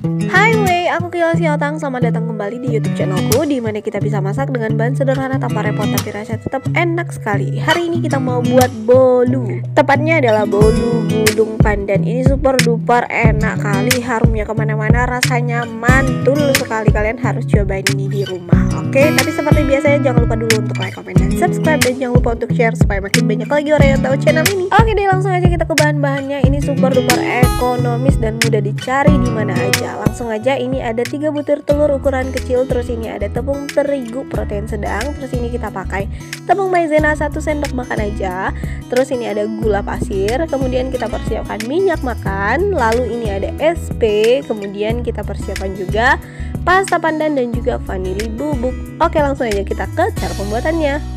Hai Wei, aku Kila Siotang. Selamat datang kembali di YouTube channelku, di mana kita bisa masak dengan bahan sederhana tanpa repot tapi rasanya tetap enak sekali. Hari ini kita mau buat bolu. Tepatnya adalah bolu gulung pandan. Ini super duper enak kali, harumnya kemana-mana, rasanya mantul sekali. Kalian harus cobain ini di rumah. Oke, tapi seperti biasanya jangan lupa dulu untuk like, comment, dan subscribe, dan jangan lupa untuk share supaya makin banyak lagi orang yang tahu channel ini. Oke deh, langsung aja kita ke bahan-bahannya. Ini super duper ekonomis dan mudah dicari di mana aja. Langsung aja, ini ada 3 butir telur ukuran kecil, terus ini ada tepung terigu protein sedang, terus ini kita pakai tepung maizena 1 sendok makan aja, terus ini ada gula pasir, kemudian kita persiapkan minyak makan, lalu ini ada SP, kemudian kita persiapkan juga pasta pandan dan juga vanili bubuk. Oke, langsung aja kita ke cara pembuatannya.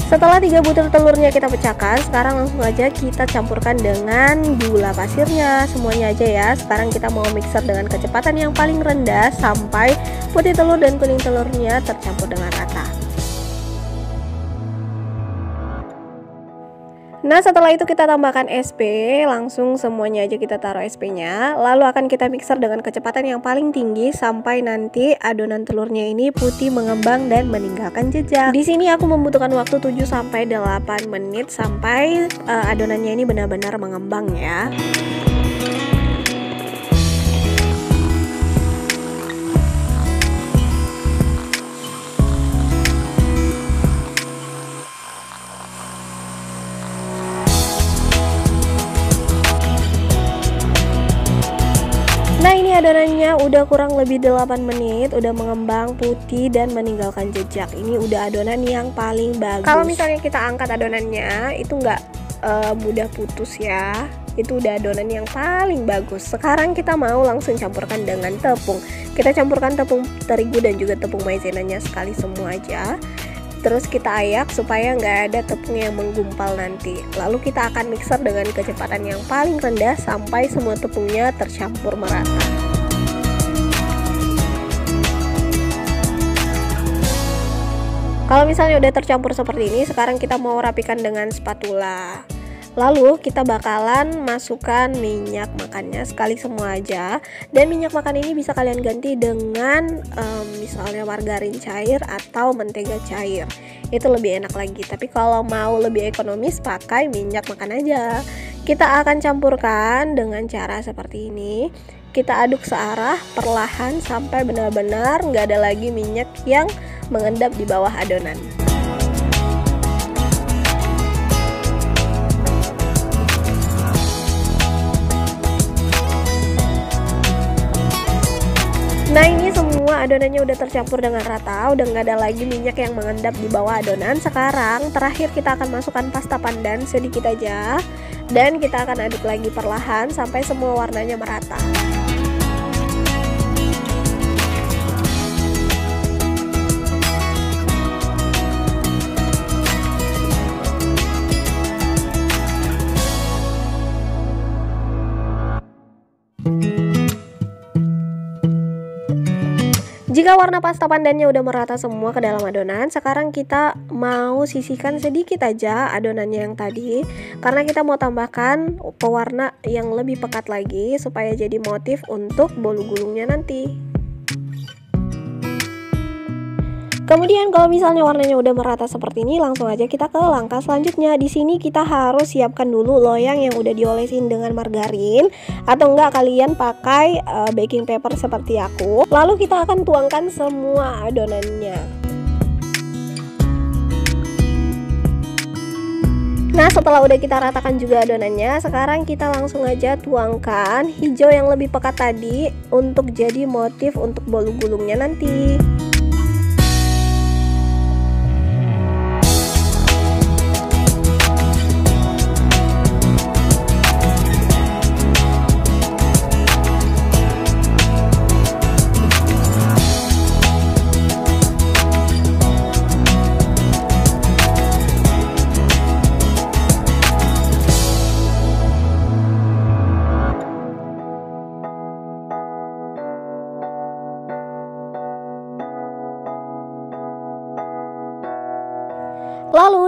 Setelah 3 butir telurnya kita pecahkan, sekarang langsung aja kita campurkan dengan gula pasirnya semuanya aja ya. Sekarang kita mau mixer dengan kecepatan yang paling rendah sampai putih telur dan kuning telurnya tercampur dengan rata. Nah, setelah itu kita tambahkan SP, langsung semuanya aja kita taruh SP-nya. Lalu akan kita mixer dengan kecepatan yang paling tinggi sampai nanti adonan telurnya ini putih mengembang dan meninggalkan jejak. Di sini aku membutuhkan waktu 7 sampai 8 menit sampai adonannya ini benar-benar mengembang ya. Nah, ini adonannya udah kurang lebih 8 menit, udah mengembang putih dan meninggalkan jejak. Ini udah adonan yang paling bagus. Kalau misalnya kita angkat adonannya, itu nggak mudah putus ya. Itu udah adonan yang paling bagus. Sekarang kita mau langsung campurkan dengan tepung. Kita campurkan tepung terigu dan juga tepung maizenanya sekali semua aja. Terus kita ayak supaya nggak ada tepung yang menggumpal nanti. Lalu kita akan mixer dengan kecepatan yang paling rendah sampai semua tepungnya tercampur merata. Kalau misalnya udah tercampur seperti ini, sekarang kita mau rapikan dengan spatula. Lalu kita bakalan masukkan minyak makannya sekali semua aja. Dan minyak makan ini bisa kalian ganti dengan misalnya margarin cair atau mentega cair. Itu lebih enak lagi. Tapi kalau mau lebih ekonomis, pakai minyak makan aja. Kita akan campurkan dengan cara seperti ini. Kita aduk searah perlahan sampai benar-benar nggak ada lagi minyak yang mengendap di bawah adonan. Nah, ini semua adonannya udah tercampur dengan rata, udah nggak ada lagi minyak yang mengendap di bawah adonan. Sekarang terakhir kita akan masukkan pasta pandan sedikit aja, dan kita akan aduk lagi perlahan sampai semua warnanya merata. Jika warna pasta pandannya udah merata semua ke dalam adonan, sekarang kita mau sisihkan sedikit aja adonannya yang tadi, karena kita mau tambahkan pewarna yang lebih pekat lagi supaya jadi motif untuk bolu gulungnya nanti. Kemudian kalau misalnya warnanya udah merata seperti ini, langsung aja kita ke langkah selanjutnya. Di sini kita harus siapkan dulu loyang yang udah diolesin dengan margarin, atau enggak kalian pakai baking paper seperti aku. Lalu kita akan tuangkan semua adonannya. Nah, setelah udah kita ratakan juga adonannya, sekarang kita langsung aja tuangkan hijau yang lebih pekat tadi untuk jadi motif untuk bolu gulungnya nanti.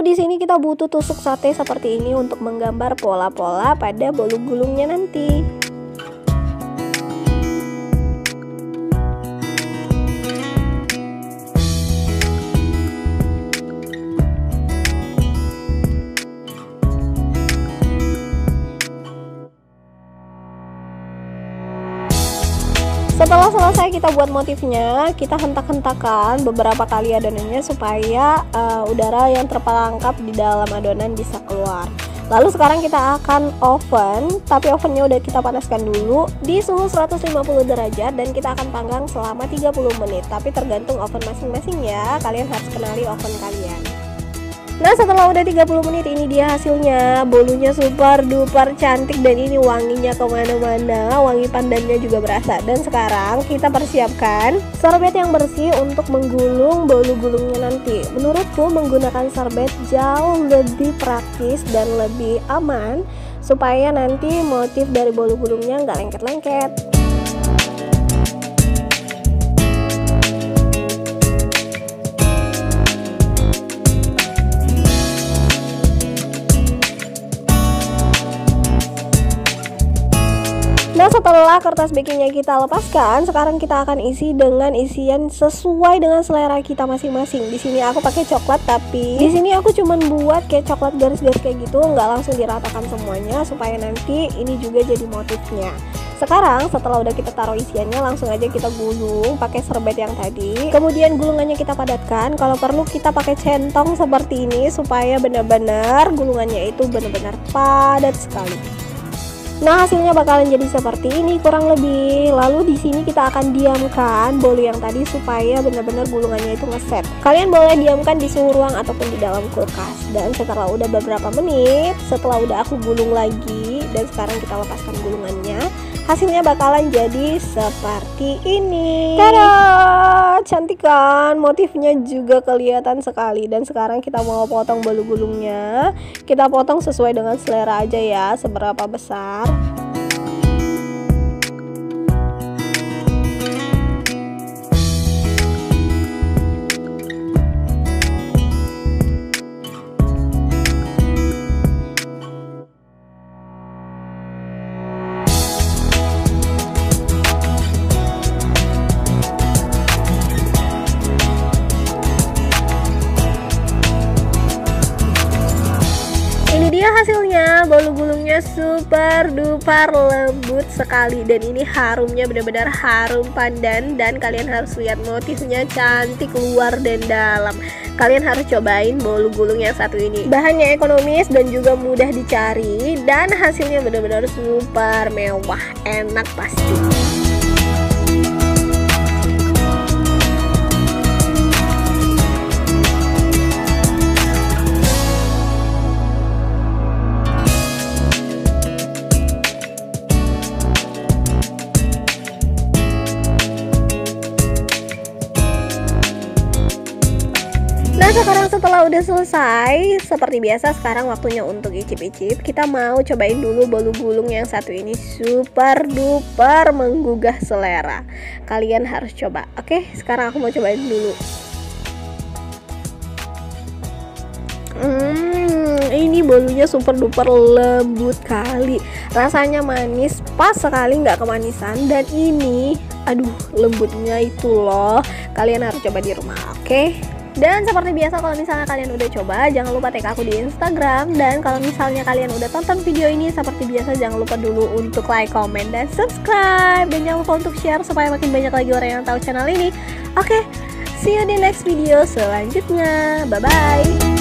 di sini kita butuh tusuk sate seperti ini untuk menggambar pola-pola pada bolu gulungnya nanti. Setelah selesai kita buat motifnya, kita hentak-hentakan beberapa kali adonannya supaya udara yang terperangkap di dalam adonan bisa keluar. Lalu sekarang kita akan oven, tapi ovennya udah kita panaskan dulu di suhu 150 derajat dan kita akan panggang selama 30 menit. Tapi tergantung oven masing-masing ya, kalian harus kenali oven kalian. Nah, setelah udah 30 menit ini dia hasilnya. Bolunya super duper cantik dan ini wanginya kemana-mana, wangi pandannya juga berasa. Dan sekarang kita persiapkan sorbet yang bersih untuk menggulung bolu gulungnya nanti. Menurutku menggunakan sorbet jauh lebih praktis dan lebih aman supaya nanti motif dari bolu gulungnya nggak lengket-lengket. Nah, setelah kertas bakingnya kita lepaskan, sekarang kita akan isi dengan isian sesuai dengan selera kita masing-masing. Di sini aku pakai coklat, tapi di sini aku cuman buat kayak coklat garis-garis kayak gitu, nggak langsung diratakan semuanya supaya nanti ini juga jadi motifnya. Sekarang setelah udah kita taruh isiannya, langsung aja kita gulung pakai serbet yang tadi. Kemudian gulungannya kita padatkan. Kalau perlu kita pakai centong seperti ini supaya benar-benar gulungannya itu benar-benar padat sekali. Nah, hasilnya bakalan jadi seperti ini kurang lebih. Lalu di sini kita akan diamkan bolu yang tadi supaya benar-benar gulungannya itu ngeset. Kalian boleh diamkan di suhu ruang ataupun di dalam kulkas. Dan setelah udah beberapa menit, setelah udah aku gulung lagi dan sekarang kita lepaskan gulungannya, hasilnya bakalan jadi seperti ini. Tada! Cantik kan? Motifnya juga kelihatan sekali. Dan sekarang kita mau potong bolu gulungnya. Kita potong sesuai dengan selera aja ya, seberapa besar. Dia hasilnya, bolu gulungnya super duper lembut sekali dan ini harumnya benar-benar harum pandan dan kalian harus lihat motifnya cantik luar dan dalam. Kalian harus cobain bolu gulung yang satu ini. Bahannya ekonomis dan juga mudah dicari dan hasilnya benar-benar super mewah, enak pasti. Nah, sekarang setelah udah selesai, seperti biasa sekarang waktunya untuk icip-icip. Kita mau cobain dulu bolu gulung yang satu ini, super duper menggugah selera. Kalian harus coba. Oke, sekarang aku mau cobain dulu. Ini bolunya super duper lembut kali. Rasanya manis, pas sekali nggak kemanisan. Dan ini, aduh, lembutnya itu loh. Kalian harus coba di rumah, oke? Dan seperti biasa kalau misalnya kalian udah coba, jangan lupa tag aku di Instagram. Dan kalau misalnya kalian udah tonton video ini, seperti biasa jangan lupa dulu untuk like, comment, dan subscribe. Dan jangan lupa untuk share supaya makin banyak lagi orang yang tahu channel ini. Oke, see you di next video selanjutnya. Bye-bye.